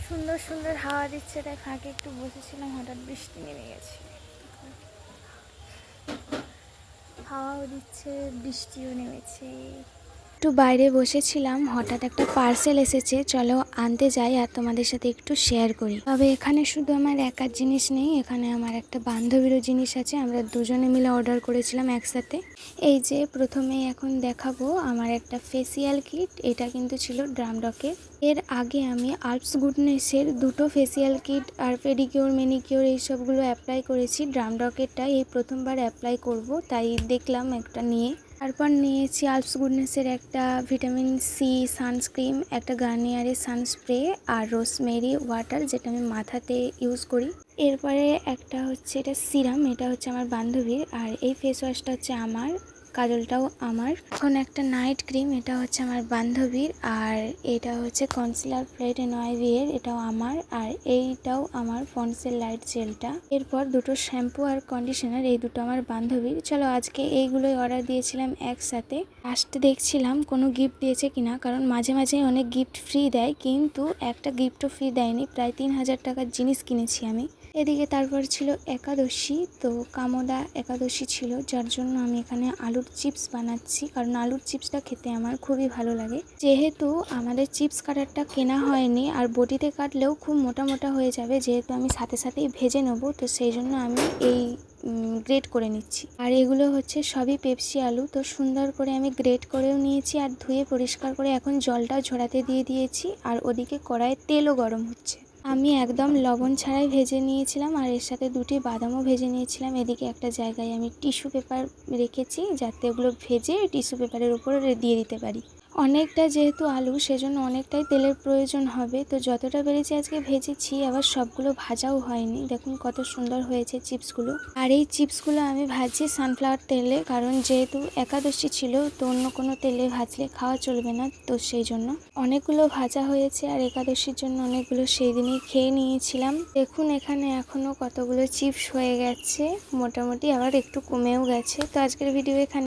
সুন্দর সুন্দর হাওয়া দিচ্ছে, তাই ফাঁকে একটু বসেছিলাম, হঠাৎ বৃষ্টি নেমে গেছে। হাওয়াও দিচ্ছে, বৃষ্টিও নেমেছে। একটু বাইরে বসেছিলাম, হঠাৎ একটা পার্সেল এসেছে, চলো আনতে যাই আর তোমাদের সাথে একটু শেয়ার করি। তবে এখানে শুধু আমার একার জিনিস নেই, এখানে আমার একটা বান্ধবীরও জিনিস আছে। আমরা দুজনে মিলে অর্ডার করেছিলাম একসাথে। এই যে প্রথমেই এখন দেখাবো আমার একটা ফেসিয়াল কিট। এটা কিন্তু ছিল ড্রামডকের। এর আগে আমি আল্পস গুডনেসের দুটো ফেসিয়াল কিট আর পেডিকিওর ম্যানিকিওর এইসবগুলো অ্যাপ্লাই করেছি। ড্রামডকেরটা এই প্রথমবার অ্যাপ্লাই করব, তাই দেখলাম একটা নিয়ে। তারপর নিয়েছি আল্পস গুডনেসের একটা ভিটামিন সি সানস্ক্রিন, একটা গার্নিয়ারের সানস্প্রে আর রোজমেরি ওয়াটার, যেটা আমি মাথাতে ইউজ করি। এরপরে একটা হচ্ছে এটা সিরাম, এটা হচ্ছে আমার বান্ধবীর। আর এই ফেস ওয়াশটা হচ্ছে আমার, কাজলটাও আমার। এখন একটা নাইট ক্রিম, এটা হচ্ছে আমার বান্ধবীর। আর এটা হচ্ছে কনসিলার ফ্রেড এনওয়াইভি এর, এটাও আমার। আর এইটাও আমার, ফন্সেল লাইট জেলটা। এরপর দুটো শ্যাম্পু আর কন্ডিশনার, এই দুটো আমার বান্ধবীর। চলো আজকে এইগুলোই অর্ডার দিয়েছিলাম একসাথে। লাস্ট দেখছিলাম কোনো গিফট দিয়েছে কিনা, কারণ মাঝে মাঝে অনেক গিফট ফ্রি দেয়, কিন্তু একটা গিফটও ফ্রি দেয়নি। প্রায় 3000 টাকার জিনিস কিনেছি আমি। এদিকে তারপর ছিল একাদশী, তো কামোদা একাদশী ছিল, যার জন্য আমি এখানে আলুর চিপস বানাচ্ছি, কারণ আলুর চিপসটা খেতে আমার খুবই ভালো লাগে। যেহেতু আমাদের চিপস কাটারটা কেনা হয়নি, আর বটিতে কাটলেও খুব মোটা মোটা হয়ে যাবে, যেহেতু আমি সাথে সাথেই ভেজে নেবো, তো সেই জন্য আমি এই গ্রেট করে নিচ্ছি। আর এগুলো হচ্ছে সবই পেপসি আলু, তো সুন্দর করে আমি গ্রেট করেও নিয়েছি আর ধুয়ে পরিষ্কার করে এখন জলটা ঝরাতে দিয়ে দিয়েছি। আর ওদিকে কড়াইয়ে তেলও গরম হচ্ছে। আমি একদম লবণ ছাড়াই ভেজে নিয়েছিলাম, আর এর সাথে দুটি বাদামও ভেজে নিয়েছিলাম। এদিকে একটা জায়গায় আমি টিস্যু পেপার রেখেছি, যাতে ওগুলো ভেজে টিস্যু পেপারের উপর দিয়ে দিতে পারি। অনেকটা যেহেতু আলু, সেজন্য অনেকটাই তেলের প্রয়োজন হবে, তো যতটা পেরেছি আজকে ভেজেছি। আবার সবগুলো ভাজাও হয়নি, দেখুন কত সুন্দর হয়েছে চিপসগুলো। আর এই চিপসগুলো আমি ভাজছি সানফ্লাওয়ার তেলে, কারণ যেহেতু একাদশী ছিল, তো অন্য কোনো তেলে ভাজলে খাওয়া চলবে না, তো সেই জন্য অনেকগুলো ভাজা হয়েছে। আর একাদশীর জন্য অনেকগুলো সেই দিনই খেয়ে নিয়েছিলাম। দেখুন এখানে এখনো কতগুলো চিপস হয়ে গেছে মোটামুটি, আবার একটু কমেও গেছে। তো আজকের ভিডিও এখানে।